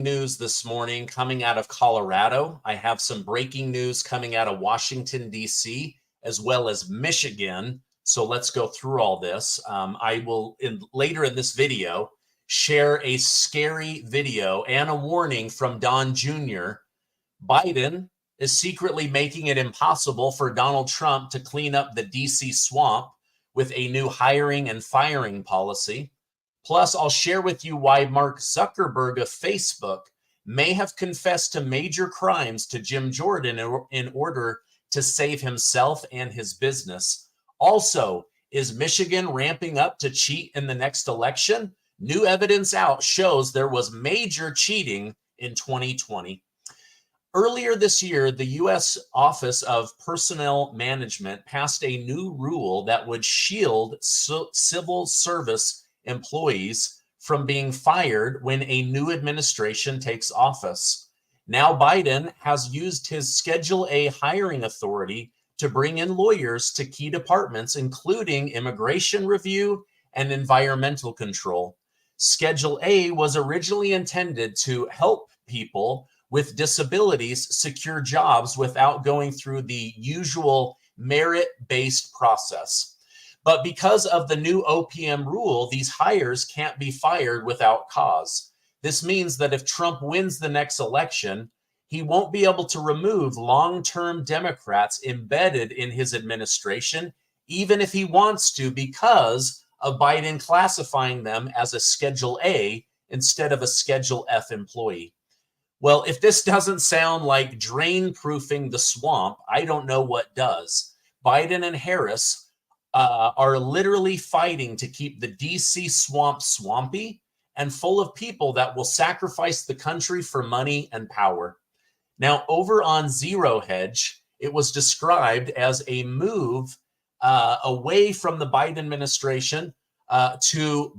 News this morning coming out of Colorado. I have some breaking news coming out of Washington, D.C., as well as Michigan. So let's go through all this. I will, later in this video, share a scary video and a warning from Don Jr. Biden is secretly making it impossible for Donald Trump to clean up the D.C. swamp with a new hiring and firing policy. Plus, I'll share with you why Mark Zuckerberg of Facebook may have confessed to major crimes to Jim Jordan in order to save himself and his business. Also, is Michigan ramping up to cheat in the next election? New evidence out shows there was major cheating in 2020. Earlier this year, the U.S. Office of Personnel Management passed a new rule that would shield civil service employees from being fired when a new administration takes office. Now Biden has used his Schedule A hiring authority to bring in lawyers to key departments, including immigration review and environmental control. Schedule A was originally intended to help people with disabilities secure jobs without going through the usual merit-based process. But because of the new OPM rule, these hires can't be fired without cause. This means that if Trump wins the next election, he won't be able to remove long-term Democrats embedded in his administration, even if he wants to, because of Biden classifying them as a Schedule A instead of a Schedule F employee. Well, if this doesn't sound like drain-proofing the swamp, I don't know what does. Biden and Harris are literally fighting to keep the DC swamp swampy and full of people that will sacrifice the country for money and power. Now, over on Zero Hedge, it was described as a move away from the Biden administration to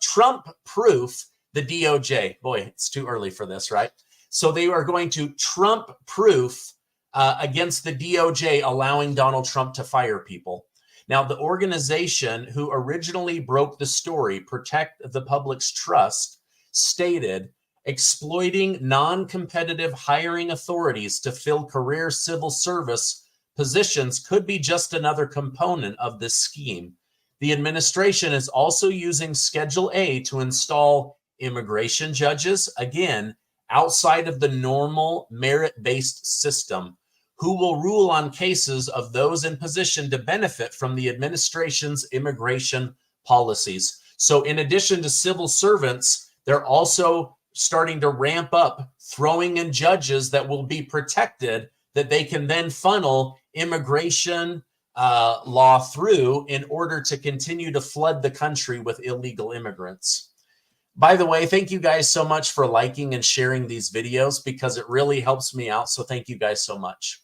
Trump-proof the DOJ. Boy, it's too early for this, right? So they are going to Trump-proof against the DOJ, allowing Donald Trump to fire people. Now, the organization who originally broke the story, Protect the Public's Trust, stated, exploiting non-competitive hiring authorities to fill career civil service positions could be just another component of this scheme. The administration is also using Schedule A to install immigration judges, again, outside of the normal merit-based system, who will rule on cases of those in position to benefit from the administration's immigration policies. So in addition to civil servants, they're also starting to ramp up throwing in judges that will be protected, that they can then funnel immigration law through in order to continue to flood the country with illegal immigrants. By the way, thank you guys so much for liking and sharing these videos because it really helps me out. So thank you guys so much.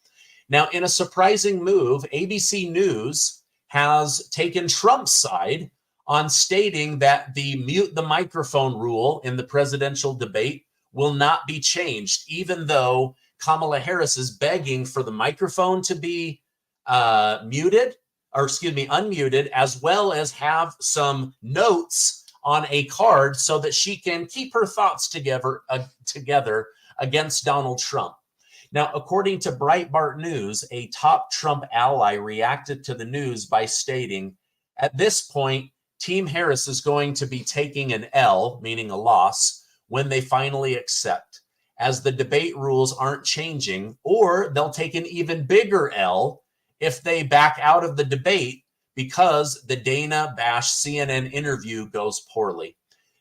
Now, in a surprising move, ABC News has taken Trump's side on stating that the mute the microphone rule in the presidential debate will not be changed, even though Kamala Harris is begging for the microphone to be unmuted, as well as have some notes on a card so that she can keep her thoughts together against Donald Trump. Now, according to Breitbart News, a top Trump ally reacted to the news by stating, at this point, Team Harris is going to be taking an L, meaning a loss, when they finally accept, as the debate rules aren't changing, or they'll take an even bigger L if they back out of the debate because the Dana Bash CNN interview goes poorly.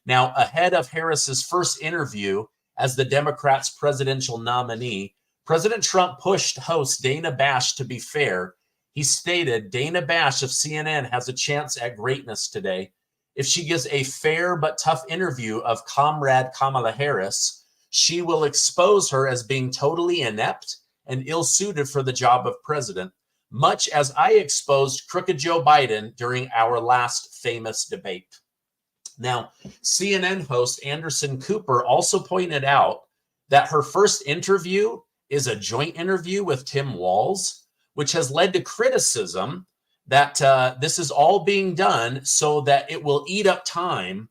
Now, ahead of Harris's first interview as the Democrats' presidential nominee, President Trump pushed host Dana Bash to be fair. He stated, Dana Bash of CNN has a chance at greatness today. If she gives a fair but tough interview of Comrade Kamala Harris, she will expose her as being totally inept and ill-suited for the job of president, much as I exposed crooked Joe Biden during our last famous debate. Now, CNN host Anderson Cooper also pointed out that her first interview is a joint interview with Tim Walz, which has led to criticism that this is all being done so that it will eat up time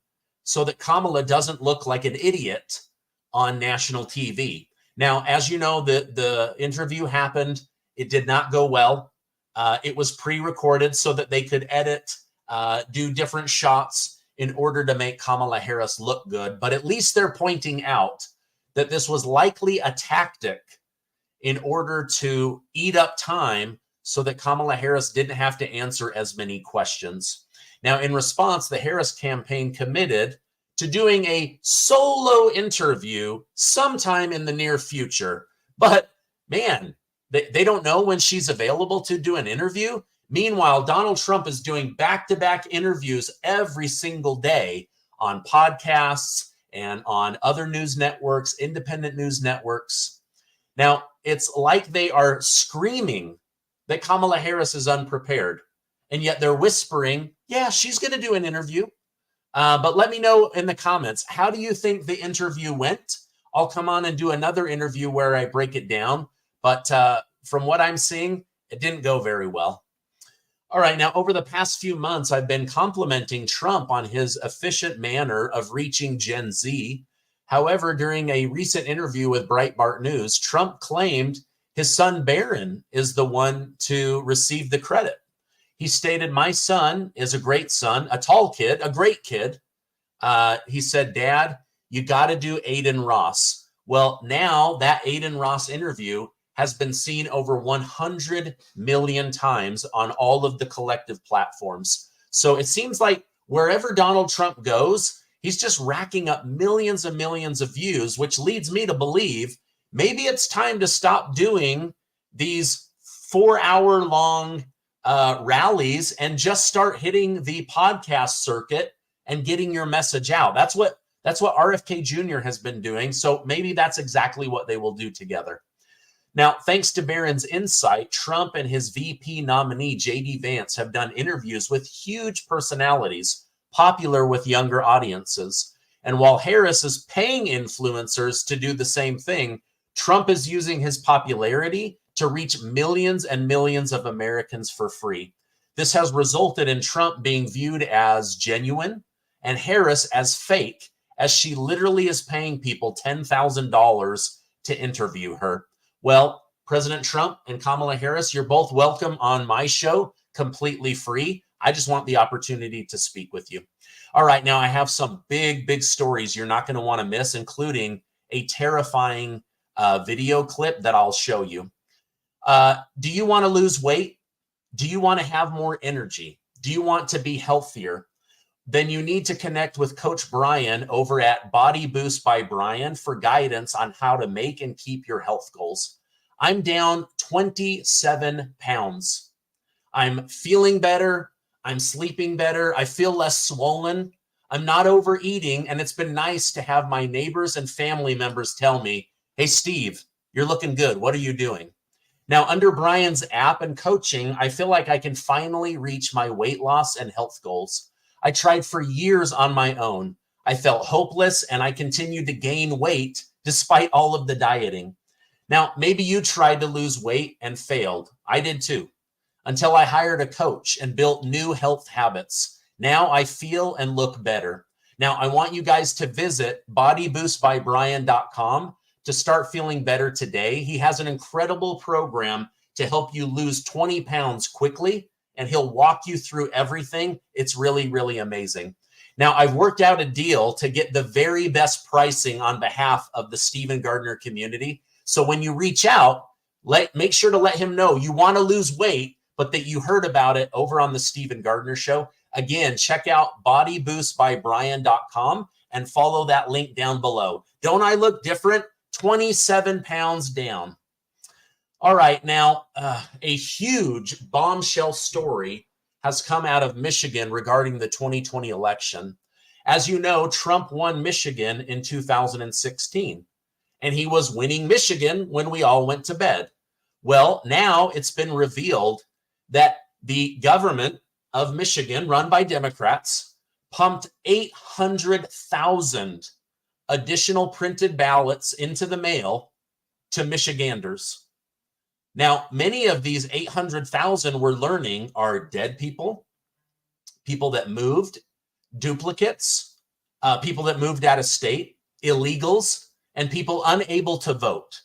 so that Kamala doesn't look like an idiot on national TV. Now, as you know, the interview happened. It did not go well. It was pre-recorded so that they could edit, do different shots in order to make Kamala Harris look good. But at least they're pointing out that this was likely a tactic in order to eat up time so that Kamala Harris didn't have to answer as many questions. Now, in response, the Harris campaign committed to doing a solo interview sometime in the near future. But man, they don't know when she's available to do an interview. Meanwhile, Donald Trump is doing back-to-back interviews every single day on podcasts and on other news networks, independent news networks. Now, it's like they are screaming that Kamala Harris is unprepared, and yet they're whispering, yeah, she's going to do an interview. But let me know in the comments, how do you think the interview went? I'll come on and do another interview where I break it down. But from what I'm seeing, it didn't go very well. All right, now over the past few months, I've been complimenting Trump on his efficient manner of reaching Gen Z. However, during a recent interview with Breitbart News, Trump claimed his son Barron is the one to receive the credit. He stated, my son is a great son, a tall kid, a great kid. He said, Dad, you got to do Aiden Ross. Well, now that Aiden Ross interview has been seen over 100 million times on all of the collective platforms. So it seems like wherever Donald Trump goes, he's just racking up millions and millions of views, which leads me to believe maybe it's time to stop doing these 4-hour-long rallies and just start hitting the podcast circuit and getting your message out. That's what RFK Jr. has been doing. So maybe that's exactly what they will do together. Now, thanks to Barron's insight, Trump and his VP nominee, J.D. Vance, have done interviews with huge personalities, popular with younger audiences. And while Harris is paying influencers to do the same thing, Trump is using his popularity to reach millions and millions of Americans for free. This has resulted in Trump being viewed as genuine and Harris as fake, as she literally is paying people $10,000 to interview her. Well, President Trump and Kamala Harris, you're both welcome on my show, completely free. I just want the opportunity to speak with you. All right, now I have some big stories you're not going to want to miss, including a terrifying video clip that I'll show you. Do you want to lose weight? Do you want to have more energy? Do you want to be healthier? Then you need to connect with Coach Brian over at Body Boost by Brian for guidance on how to make and keep your health goals. I'm down 27 pounds. I'm feeling better. I'm sleeping better. I feel less swollen. I'm not overeating. And it's been nice to have my neighbors and family members tell me, hey, Steve, you're looking good. What are you doing? Now, under Brian's app and coaching, I feel like I can finally reach my weight loss and health goals. I tried for years on my own. I felt hopeless and I continued to gain weight despite all of the dieting. Now, maybe you tried to lose weight and failed. I did too, until I hired a coach and built new health habits. Now I feel and look better. Now, I want you guys to visit bodyboostbybrian.com to start feeling better today. He has an incredible program to help you lose 20 pounds quickly, and he'll walk you through everything. It's really amazing. Now, I've worked out a deal to get the very best pricing on behalf of the Stephen Gardner community. So when you reach out, make sure to let him know you want to lose weight, but that you heard about it over on the Stephen Gardner Show. Again, check out bodyboostbybrian.com and follow that link down below. Don't I look different? 27 pounds down. All right, now a huge bombshell story has come out of Michigan regarding the 2020 election. As you know, Trump won Michigan in 2016, and he was winning Michigan when we all went to bed. Well, now it's been revealed that the government of Michigan, run by Democrats, pumped 800,000 additional printed ballots into the mail to Michiganders. Now, many of these 800,000 we're learning are dead people, people that moved, duplicates, people that moved out of state, illegals, and people unable to vote.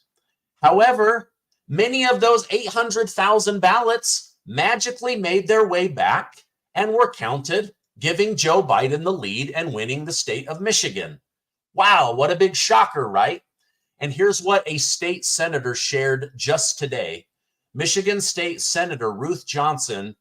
However, many of those 800,000 ballots magically made their way back and were counted, giving Joe Biden the lead and winning the state of Michigan. Wow, what a big shocker, right? And here's what a state senator shared just today. Michigan State Senator Ruth Johnson,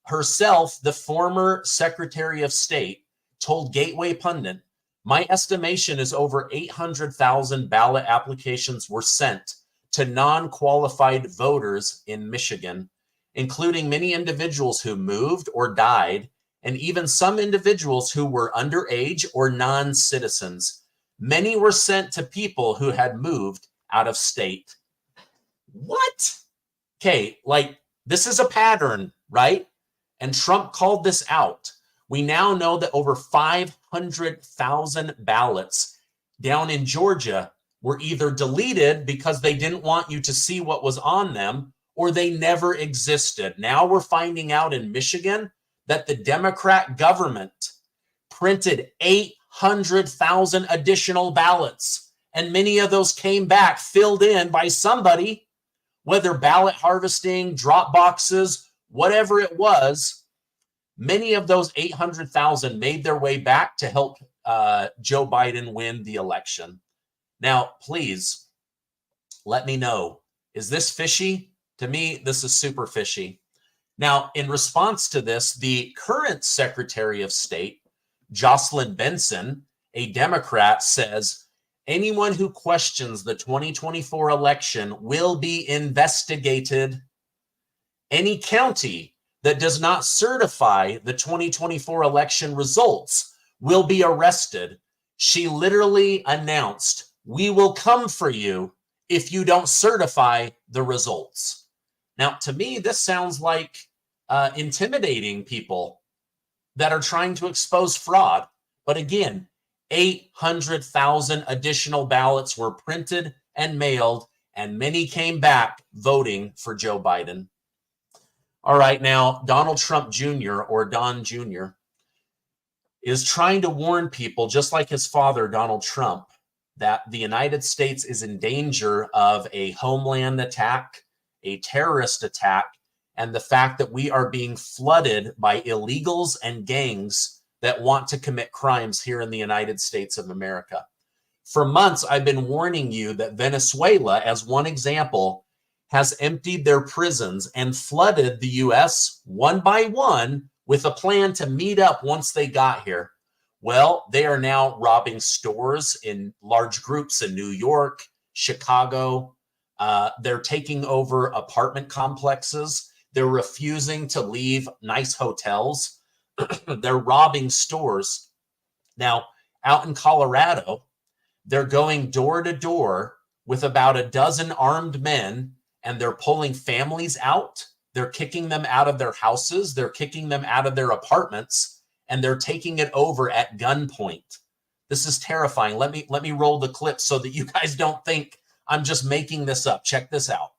herself the former Secretary of State, told Gateway Pundit, "My estimation is over 800,000 ballot applications were sent to non-qualified voters in Michigan, including many individuals who moved or died, and even some individuals who were underage or non-citizens. Many were sent to people who had moved out of state." What? Okay, like this is a pattern, right? And Trump called this out. We now know that over 500,000 ballots down in Georgia were either deleted because they didn't want you to see what was on them, or they never existed. Now we're finding out in Michigan that the Democrat government printed 800,000 additional ballots, and many of those came back filled in by somebody, whether ballot harvesting, drop boxes, whatever it was. Many of those 800,000 made their way back to help Joe Biden win the election. Now, please let me know, is this fishy? To me, this is super fishy. Now, in response to this, the current Secretary of State, Jocelyn Benson, a Democrat, says anyone who questions the 2024 election will be investigated. Any county that does not certify the 2024 election results will be arrested. She literally announced, "We will come for you if you don't certify the results." Now, to me, this sounds like intimidating people that are trying to expose fraud. But again, 800,000 additional ballots were printed and mailed, and many came back voting for Joe Biden. All right, now, Donald Trump Jr., or Don Jr., is trying to warn people, just like his father, Donald Trump, that the United States is in danger of a homeland attack, a terrorist attack, and the fact that we are being flooded by illegals and gangs that want to commit crimes here in the United States of America. For months, I've been warning you that Venezuela, as one example, has emptied their prisons and flooded the U.S. one by one with a plan to meet up once they got here. Well, they are now robbing stores in large groups in New York, Chicago. They're taking over apartment complexes. They're refusing to leave nice hotels. They're robbing stores. Now, out in Colorado, they're going door to door with about a dozen armed men, and they're pulling families out. They're kicking them out of their houses. They're kicking them out of their apartments, and they're taking it over at gunpoint. This is terrifying. Let me roll the clip so that you guys don't think I'm just making this up. Check this out.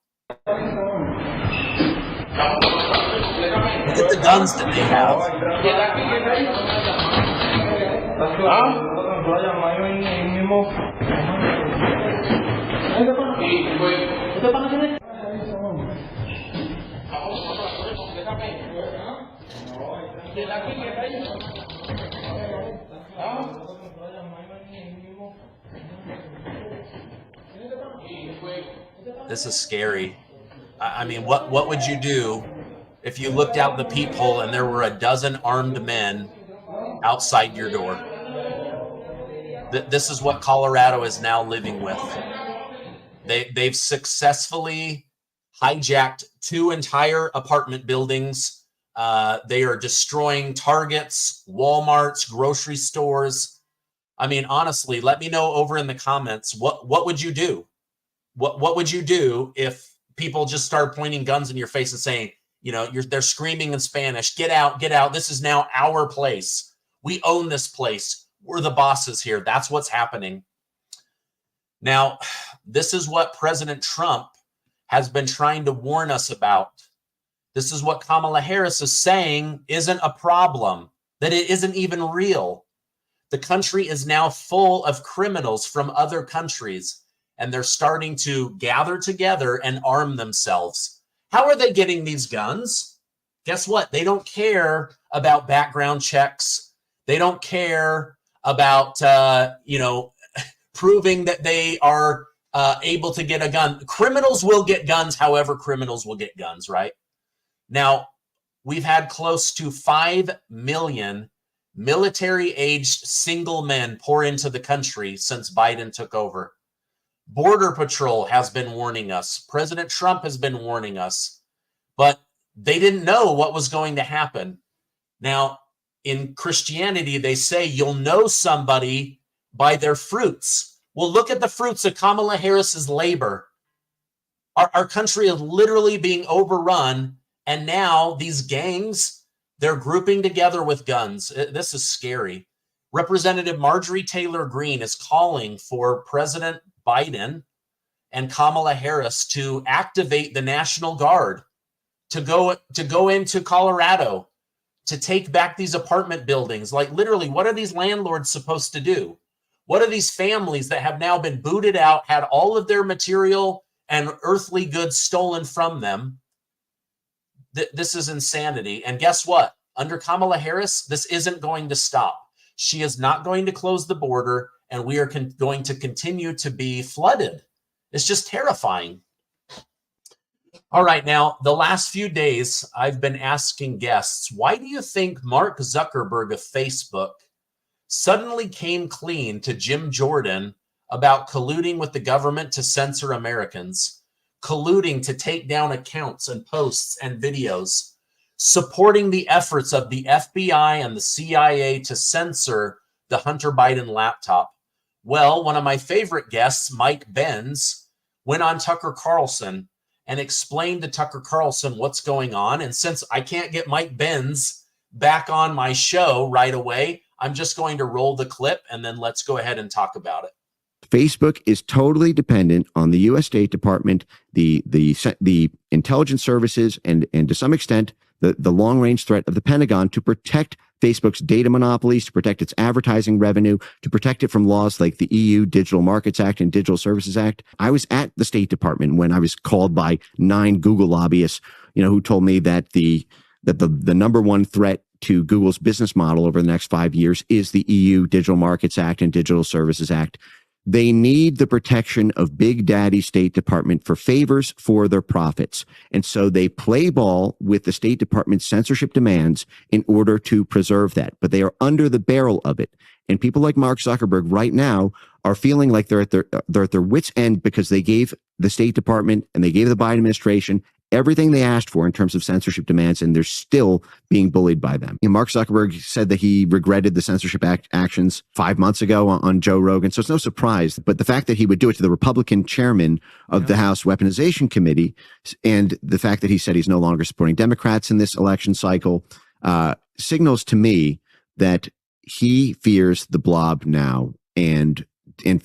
Look at the guns that they have. This is scary. I mean, what would you do if you looked out the peephole and there were a dozen armed men outside your door? This is what Colorado is now living with. They've successfully hijacked 2 entire apartment buildings. They are destroying Targets, Walmarts, grocery stores. I mean, honestly, let me know over in the comments, what would you do? What would you do if people just start pointing guns in your face and saying, you know, they're screaming in Spanish, get out, get out. This is now our place. We own this place. We're the bosses here. That's what's happening. Now, this is what President Trump has been trying to warn us about. This is what Kamala Harris is saying isn't a problem, that it isn't even real. The country is now full of criminals from other countries, and they're starting to gather together and arm themselves. How are they getting these guns? Guess what? They don't care about background checks. They don't care about, proving that they are able to get a gun. Criminals will get guns, however criminals will get guns, right? Now, we've had close to 5 million military-aged single men pour into the country since Biden took over. Border Patrol has been warning us. President Trump has been warning us. But they didn't know what was going to happen. Now, in Christianity, they say you'll know somebody by their fruits. Well, look at the fruits of Kamala Harris's labor. Our country is literally being overrun, and now these gangs, they're grouping together with guns. This is scary. Representative Marjorie Taylor Greene is calling for President Biden and Kamala Harris to activate the National Guard, to go into Colorado, to take back these apartment buildings. Like, literally, what are these landlords supposed to do? What are these families that have now been booted out, had all of their material and earthly goods stolen from them? This is insanity. And guess what? Under Kamala Harris, this isn't going to stop. She is not going to close the border, and we are going to continue to be flooded. It's just terrifying. All right, now, the last few days, I've been asking guests, why do you think Mark Zuckerberg of Facebook suddenly came clean to Jim Jordan about colluding with the government to censor Americans, colluding to take down accounts and posts and videos, supporting the efforts of the FBI and the CIA to censor the Hunter Biden laptop? Well, one of my favorite guests, Mike Benz, went on Tucker Carlson and explained to Tucker Carlson what's going on. And since I can't get Mike Benz back on my show right away, I'm just going to roll the clip, and then let's go ahead and talk about it. Facebook is totally dependent on the U.S. State Department, the intelligence services, and to some extent, the long-range threat of the Pentagon to protect Facebook's data monopolies, to protect its advertising revenue, to protect it from laws like the EU Digital Markets Act and Digital Services Act. I was at the State Department when I was called by 9 Google lobbyists, who told me that the number one threat to Google's business model over the next 5 years is the EU Digital Markets Act and Digital Services Act. They need the protection of Big Daddy State Department for favors for their profits. And so they play ball with the State Department's censorship demands in order to preserve that. But they are under the barrel of it. And people like Mark Zuckerberg right now are feeling like they're at their wits' end because they gave the State Department and they gave the Biden administration everything they asked for in terms of censorship demands, and they're still being bullied by them. Mark Zuckerberg said that he regretted the censorship actions 5 months ago on Joe Rogan, so it's no surprise. But the fact that he would do it to the Republican chairman of the House Weaponization Committee, and the fact that he said he's no longer supporting Democrats in this election cycle, signals to me that he fears the blob now and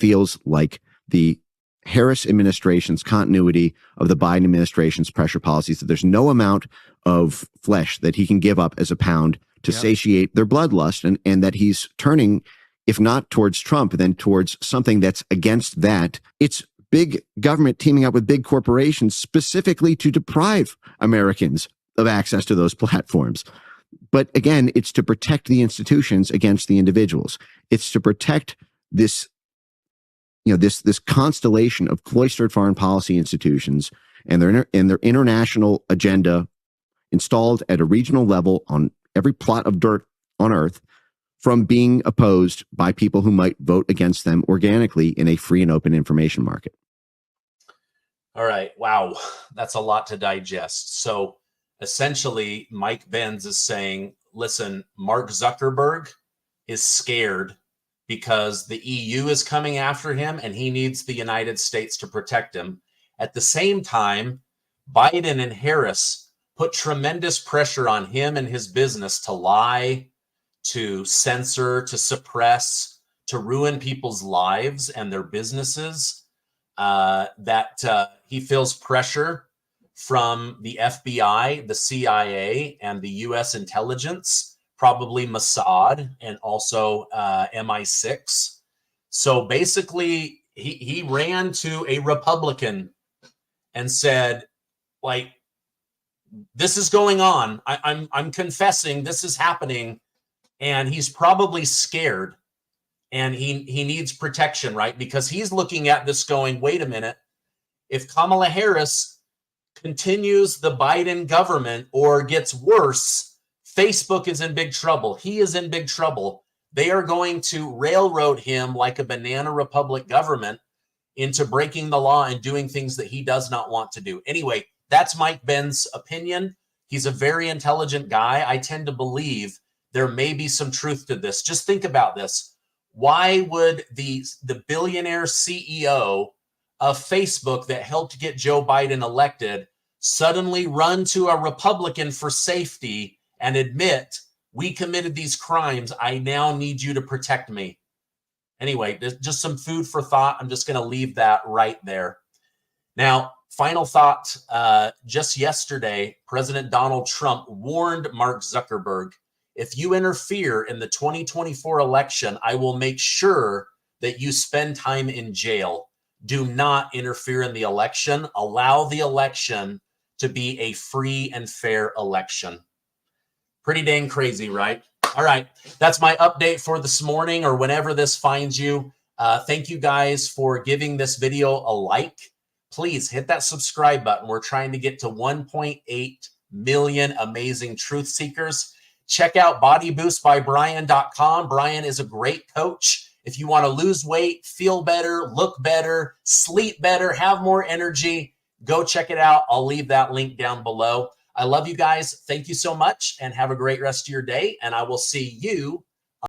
feels like the Harris administration's continuity of the Biden administration's pressure policies, that there's no amount of flesh that he can give up as a pound to satiate their bloodlust, and that he's turning, if not towards Trump, then towards something that's against that. It's big government teaming up with big corporations specifically to deprive Americans of access to those platforms. But again, it's to protect the institutions against the individuals. It's to protect this this constellation of cloistered foreign policy institutions and their international agenda installed at a regional level on every plot of dirt on earth from being opposed by people who might vote against them organically in a free and open information market. All right. Wow. That's a lot to digest. So essentially, Mike Benz is saying, listen, Mark Zuckerberg is scared because the EU is coming after him and he needs the United States to protect him. At the same time, Biden and Harris put tremendous pressure on him and his business to lie, to censor, to suppress, to ruin people's lives and their businesses. That he feels pressure from the FBI, the CIA, and the U.S. intelligence probably Mossad, and also MI6. So basically, he ran to a Republican and said, like, this is going on. I'm confessing this is happening, and he's probably scared, and he needs protection, right? Because he's looking at this going, wait a minute, if Kamala Harris continues the Biden government or gets worse, Facebook is in big trouble. He is in big trouble. They are going to railroad him like a banana republic government into breaking the law and doing things that he does not want to do. Anyway, that's Mike Ben's opinion. He's a very intelligent guy. I tend to believe there may be some truth to this. Just think about this. Why would the billionaire CEO of Facebook that helped get Joe Biden elected suddenly run to a Republican for safety and admit, we committed these crimes, I now need you to protect me? Anyway, just some food for thought. I'm just going to leave that right there. Now, final thought. Just yesterday, President Donald Trump warned Mark Zuckerberg, if you interfere in the 2024 election, I will make sure that you spend time in jail. Do not interfere in the election. Allow the election to be a free and fair election. Pretty dang crazy, right? All right, that's my update for this morning, or whenever this finds you. Thank you guys for giving this video a like. Please hit that subscribe button. We're trying to get to 1.8 million amazing truth seekers. Check out bodyboostbybrian.com. Brian is a great coach. If you want to lose weight, feel better, look better, sleep better, have more energy, go check it out. I'll leave that link down below. I love you guys. Thank you so much, and have a great rest of your day. And I will see you